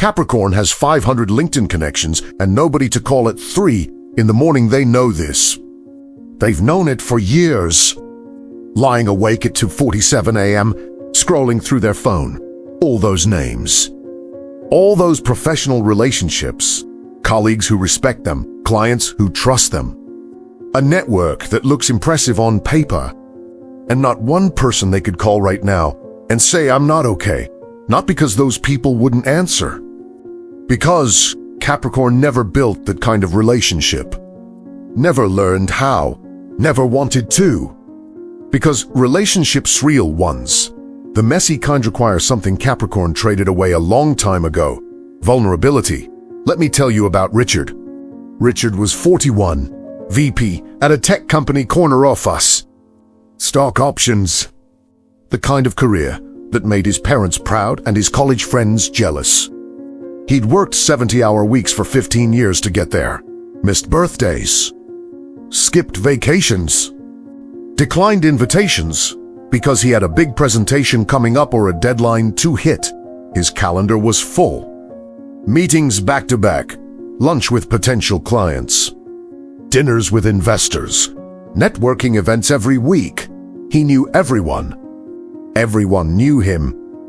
Capricorn has 500 LinkedIn connections and nobody to call at 3 in the morning. They know this. They've known it for years. Lying awake at 2:47 a.m., scrolling through their phone. All those names. All those professional relationships. Colleagues who respect them. Clients who trust them. A network that looks impressive on paper. And not one person they could call right now and say, "I'm not okay." Not because those people wouldn't answer. Because Capricorn never built that kind of relationship. Never learned how. Never wanted to. Because relationships, real ones, the messy kind, require something Capricorn traded away a long time ago. Vulnerability. Let me tell you about Richard. Richard was 41, VP at a tech company corner office. Stock options. The kind of career that made his parents proud and his college friends jealous. He'd worked 70-hour weeks for 15 years to get there. Missed birthdays. Skipped vacations. Declined invitations because he had a big presentation coming up or a deadline to hit. His calendar was full. Meetings back to back. Lunch with potential clients. Dinners with investors. Networking events every week. He knew everyone. Everyone knew him.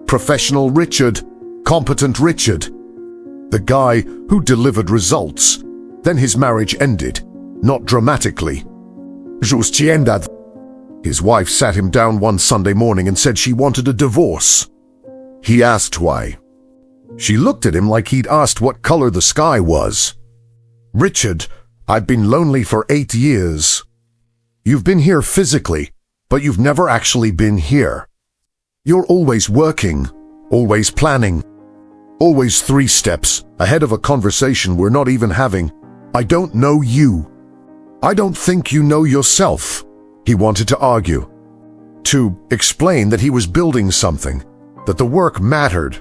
Professional Richard. Competent Richard. The guy who delivered results. Then his marriage ended. Not dramatically. His wife sat him down one Sunday morning and said she wanted a divorce. He asked why. She looked at him like he'd asked what color the sky was. "Richard, I've been lonely for 8 years. You've been here physically, but you've never actually been here. You're always working, always planning, always 3 steps ahead of a conversation we're not even having. I don't know you. I don't think you know yourself." He wanted to argue, to explain that he was building something, that the work mattered,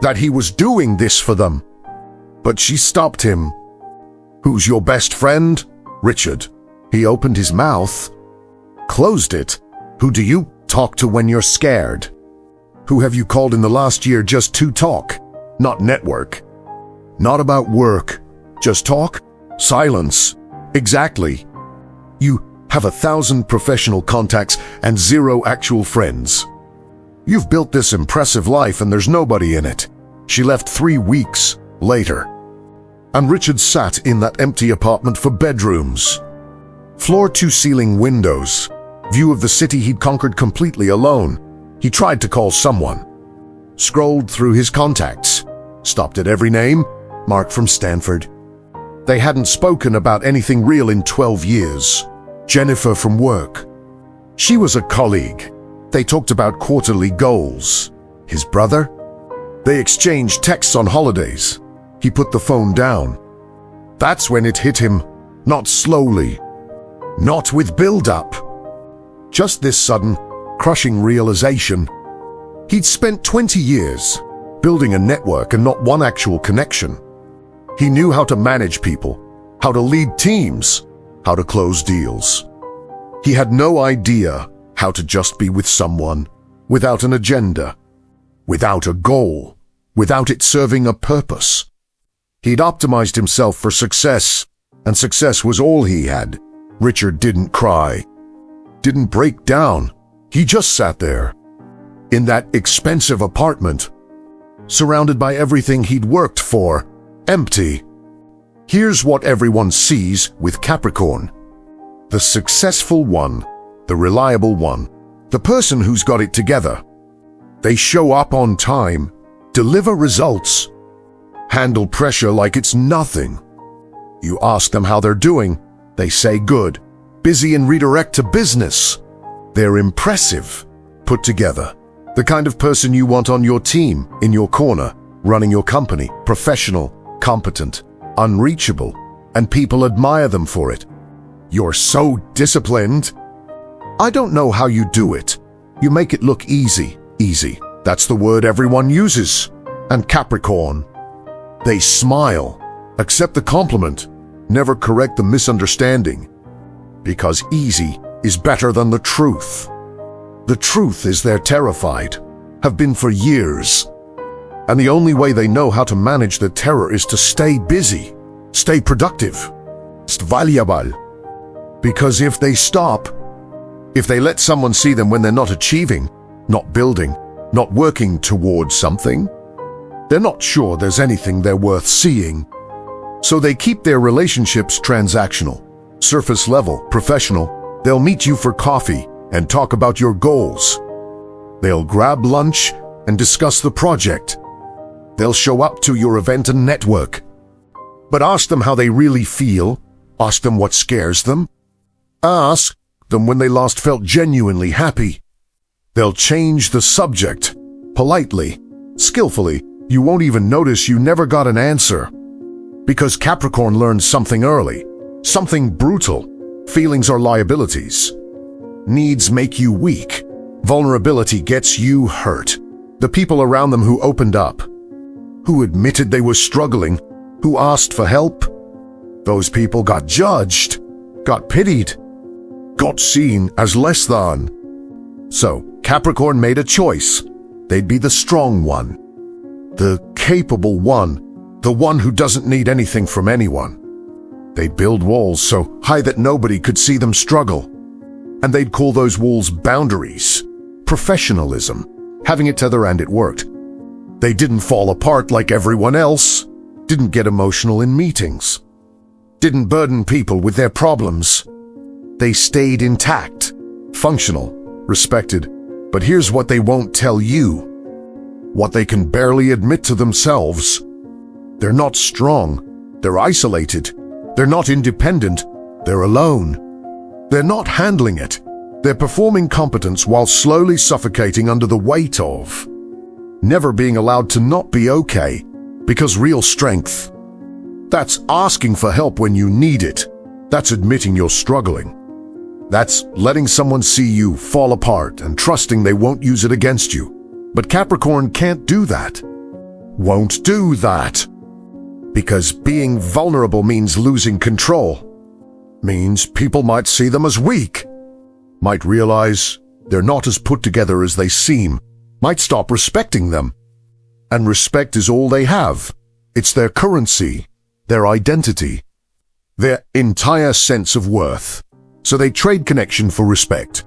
that he was doing this for them. But she stopped him. "Who's your best friend?" "Richard." He opened his mouth, closed it. "Who do you talk to when you're scared? Who have you called in the last year just to talk, not network? Not about work, just talk? Silence. Exactly. You have 1,000 professional contacts and 0 actual friends. You've built this impressive life and there's nobody in it." She left 3 weeks later. And Richard sat in that empty apartment for bedrooms. Floor-to-ceiling windows. View of the city he'd conquered completely alone. He tried to call someone. Scrolled through his contacts. Stopped at every name. Mark from Stanford. They hadn't spoken about anything real in 12 years. Jennifer from work. She was a colleague. They talked about quarterly goals. His brother? They exchanged texts on holidays. He put the phone down. That's when it hit him. Not slowly. Not with build-up. Just this sudden, crushing realization. He'd spent 20 years building a network and not one actual connection. He knew how to manage people, how to lead teams, how to close deals. He had no idea how to just be with someone without an agenda, without a goal, without it serving a purpose. He'd optimized himself for success, and success was all he had. Richard didn't cry, didn't break down. He just sat there, in that expensive apartment, surrounded by everything he'd worked for, empty. Here's what everyone sees with Capricorn. The successful one, the reliable one, the person who's got it together. They show up on time, deliver results, handle pressure like it's nothing. You ask them how they're doing, they say good, busy, and redirect to business. They're impressive, put together. The kind of person you want on your team, in your corner, running your company, professional, competent, unreachable, and people admire them for it. You're so disciplined. I don't know how you do it. You make it look easy. Easy. That's the word everyone uses. And Capricorn. They smile, accept the compliment, never correct the misunderstanding. Because easy is better than the truth. The truth is they're terrified, have been for years. And the only way they know how to manage the terror is to stay busy, stay productive, stay valuable. Because if they stop, if they let someone see them when they're not achieving, not building, not working towards something, they're not sure there's anything they're worth seeing. So they keep their relationships transactional, surface level, professional. They'll meet you for coffee and talk about your goals. They'll grab lunch and discuss the project. They'll show up to your event and network. But ask them how they really feel. Ask them what scares them. Ask them when they last felt genuinely happy. They'll change the subject, politely, skillfully. You won't even notice you never got an answer. Because Capricorn learns something early, something brutal. Feelings are liabilities. Needs make you weak. Vulnerability gets you hurt. The people around them who opened up, who admitted they were struggling, who asked for help, those people got judged, got pitied, got seen as less than. So Capricorn made a choice. They'd be the strong one, the capable one, the one who doesn't need anything from anyone. They'd build walls so high that nobody could see them struggle. And they'd call those walls boundaries, professionalism. Having it tether, and it worked. They didn't fall apart like everyone else, didn't get emotional in meetings, didn't burden people with their problems. They stayed intact, functional, respected. But here's what they won't tell you, what they can barely admit to themselves. They're not strong, they're isolated, they're not independent, they're alone. They're not handling it. They're performing competence while slowly suffocating under the weight of never being allowed to not be okay, because real strength, that's asking for help when you need it. That's admitting you're struggling. That's letting someone see you fall apart and trusting they won't use it against you. But Capricorn can't do that. Won't do that. Because being vulnerable means losing control. Means people might see them as weak. Might realize they're not as put together as they seem, might stop respecting them. And respect is all they have. It's their currency, their identity, their entire sense of worth. So they trade connection for respect,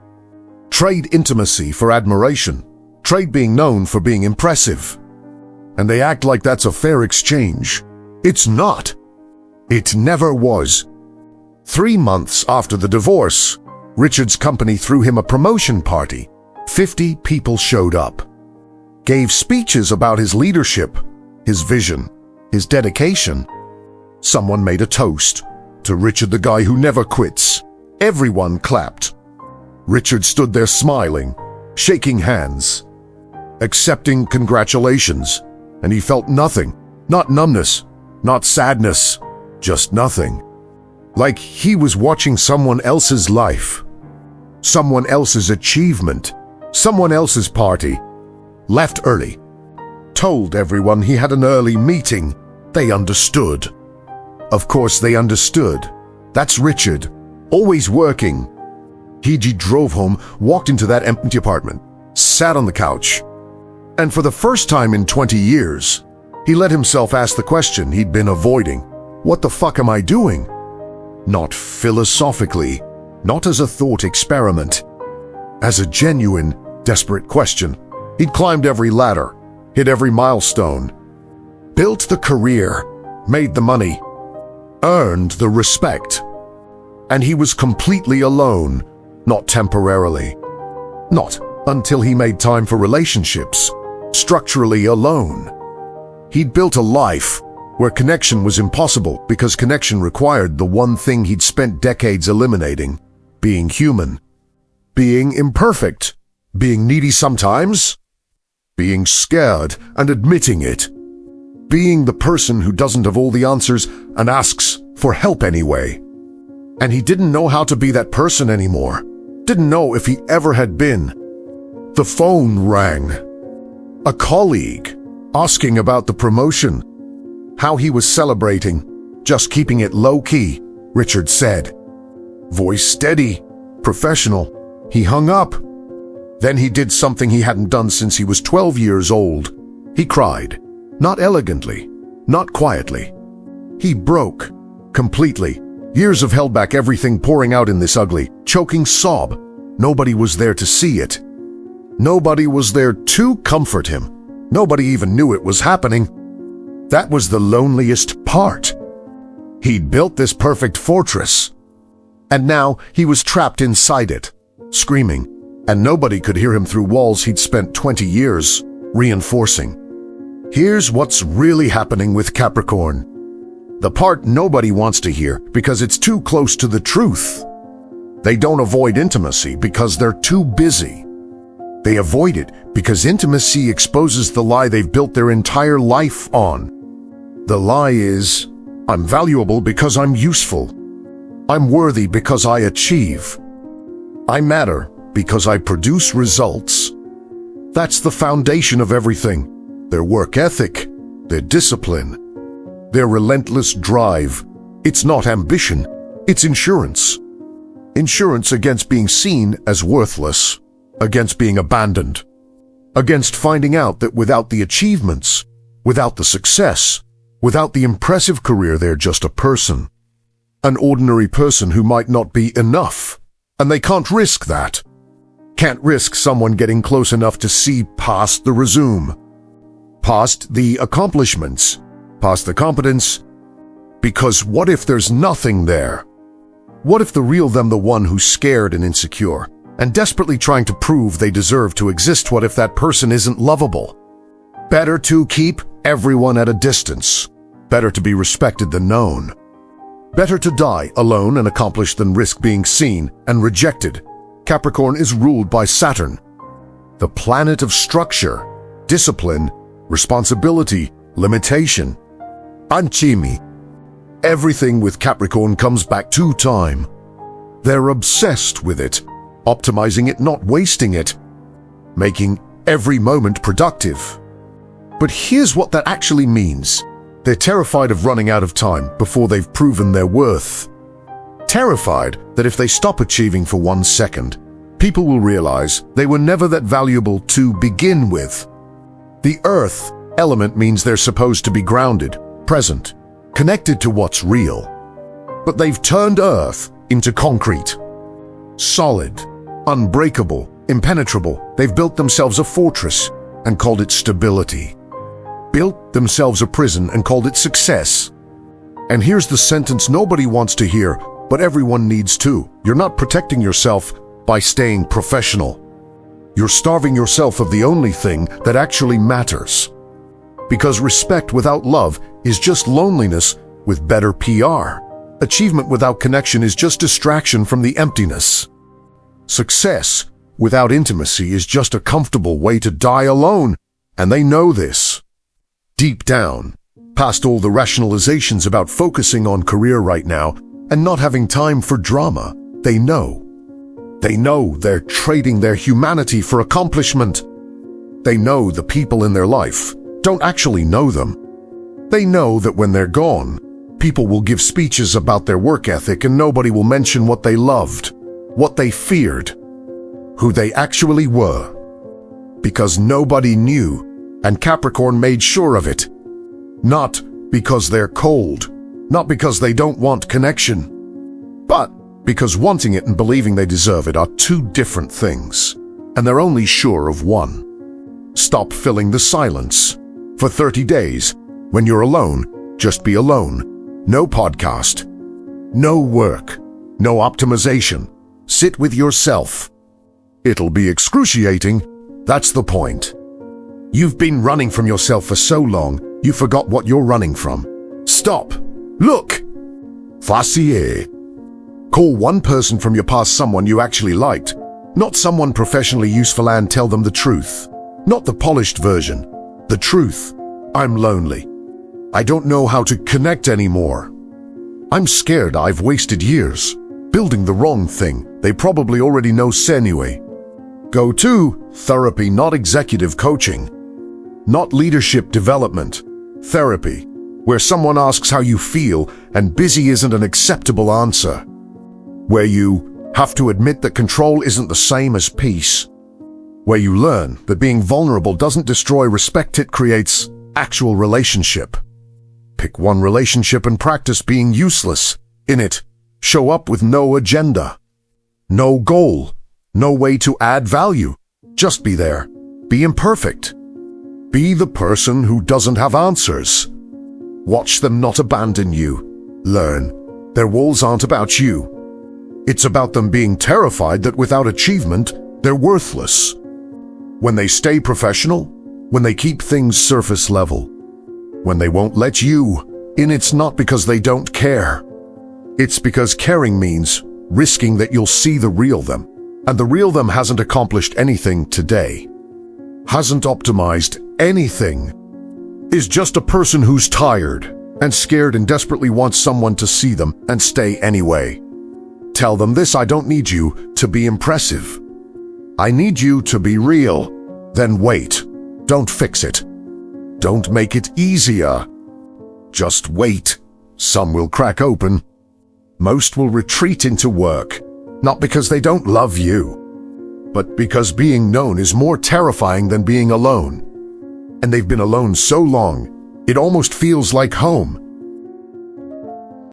trade intimacy for admiration, trade being known for being impressive. And they act like that's a fair exchange. It's not. It never was. 3 months after the divorce, Richard's company threw him a promotion party. 50 people showed up, gave speeches about his leadership, his vision, his dedication. Someone made a toast to Richard, the guy who never quits. Everyone clapped. Richard stood there smiling, shaking hands, accepting congratulations, and he felt nothing. Not numbness, not sadness, just nothing. Like he was watching someone else's life, someone else's achievement, someone else's party. Left early. Told everyone he had an early meeting. They understood. Of course they understood. That's Richard, always working. He drove home, walked into that empty apartment, sat on the couch, and for the first time in 20 years, he let himself ask the question he'd been avoiding. What the fuck am I doing? Not philosophically, not as a thought experiment, as a genuine, desperate question. He'd climbed every ladder, hit every milestone, built the career, made the money, earned the respect. And he was completely alone, not temporarily. Not until he made time for relationships, structurally alone. He'd built a life where connection was impossible because connection required the one thing he'd spent decades eliminating: being human, being imperfect, being needy sometimes, being scared and admitting it, being the person who doesn't have all the answers and asks for help anyway. And he didn't know how to be that person anymore. Didn't know if he ever had been. The phone rang. A colleague asking about the promotion, how he was celebrating, just keeping it low-key, Richard said. Voice steady, professional. He hung up. Then he did something he hadn't done since he was 12 years old. He cried. Not elegantly, not quietly. He broke, completely. Years of held back, everything pouring out in this ugly, choking sob. Nobody was there to see it. Nobody was there to comfort him. Nobody even knew it was happening. That was the loneliest part. He'd built this perfect fortress, and now he was trapped inside it, screaming, and nobody could hear him through walls he'd spent 20 years reinforcing. Here's what's really happening with Capricorn. The part nobody wants to hear because it's too close to the truth. They don't avoid intimacy because they're too busy. They avoid it because intimacy exposes the lie they've built their entire life on. The lie is, I'm valuable because I'm useful. I'm worthy because I achieve. I matter because I produce results. That's the foundation of everything. Their work ethic, their discipline, their relentless drive. It's not ambition, it's insurance. Insurance against being seen as worthless, against being abandoned, against finding out that without the achievements, without the success, without the impressive career, they're just a person. An ordinary person who might not be enough, and they can't risk that. Can't risk someone getting close enough to see past the resume, past the accomplishments, past the competence. Because what if there's nothing there? What if the real them, the one who's scared and insecure and desperately trying to prove they deserve to exist, what if that person isn't lovable? Better to keep everyone at a distance. Better to be respected than known. Better to die alone and accomplished than risk being seen and rejected. Capricorn is ruled by Saturn, the planet of structure, discipline, responsibility, limitation. Anchimi. Everything with Capricorn comes back to time. They're obsessed with it, optimizing it, not wasting it, making every moment productive. But here's what that actually means. They're terrified of running out of time before they've proven their worth. Terrified that if they stop achieving for 1 second, people will realize they were never that valuable to begin with. The earth element means they're supposed to be grounded, present, connected to what's real. But they've turned earth into concrete. Solid, unbreakable, impenetrable. They've built themselves a fortress and called it stability. Built themselves a prison and called it success. And here's the sentence nobody wants to hear, but everyone needs to. You're not protecting yourself by staying professional. You're starving yourself of the only thing that actually matters. Because respect without love is just loneliness with better PR. Achievement without connection is just distraction from the emptiness. Success without intimacy is just a comfortable way to die alone, and they know this. Deep down, past all the rationalizations about focusing on career right now and not having time for drama, they know. They know they're trading their humanity for accomplishment. They know the people in their life don't actually know them. They know that when they're gone, people will give speeches about their work ethic and nobody will mention what they loved, what they feared, who they actually were. Because nobody knew, and Capricorn made sure of it. Not because they're cold, not because they don't want connection, but because wanting it and believing they deserve it are two different things, and they're only sure of one. Stop filling the silence. For 30 days, when you're alone, just be alone. No podcast, no work, no optimization. Sit with yourself. It'll be excruciating, that's the point. You've been running from yourself for so long, you forgot what you're running from. Stop. Look. Facier. Call one person from your past someone you actually liked, not someone professionally useful, and tell them the truth. Not the polished version. The truth. I'm lonely. I don't know how to connect anymore. I'm scared I've wasted years building the wrong thing. They probably already know anyway. Go to therapy, not executive coaching. Not leadership development. Therapy, where someone asks how you feel and busy isn't an acceptable answer. Where you have to admit that control isn't the same as peace. Where you learn that being vulnerable doesn't destroy respect, it creates actual relationship. Pick one relationship and practice being useless in it. Show up with no agenda, no goal, no way to add value. Just be there. Be imperfect. Be the person who doesn't have answers. Watch them not abandon you. Learn. Their walls aren't about you. It's about them being terrified that without achievement, they're worthless. When they stay professional, when they keep things surface level, when they won't let you in, it's not because they don't care. It's because caring means risking that you'll see the real them. And the real them hasn't accomplished anything today, hasn't optimized anything, is just a person who's tired and scared and desperately wants someone to see them and stay anyway. Tell them this: I don't need you to be impressive. I need you to be real. Then wait. Don't fix it. Don't make it easier. Just wait. Some will crack open. Most will retreat into work, not because they don't love you, but because being known is more terrifying than being alone. And they've been alone so long, it almost feels like home.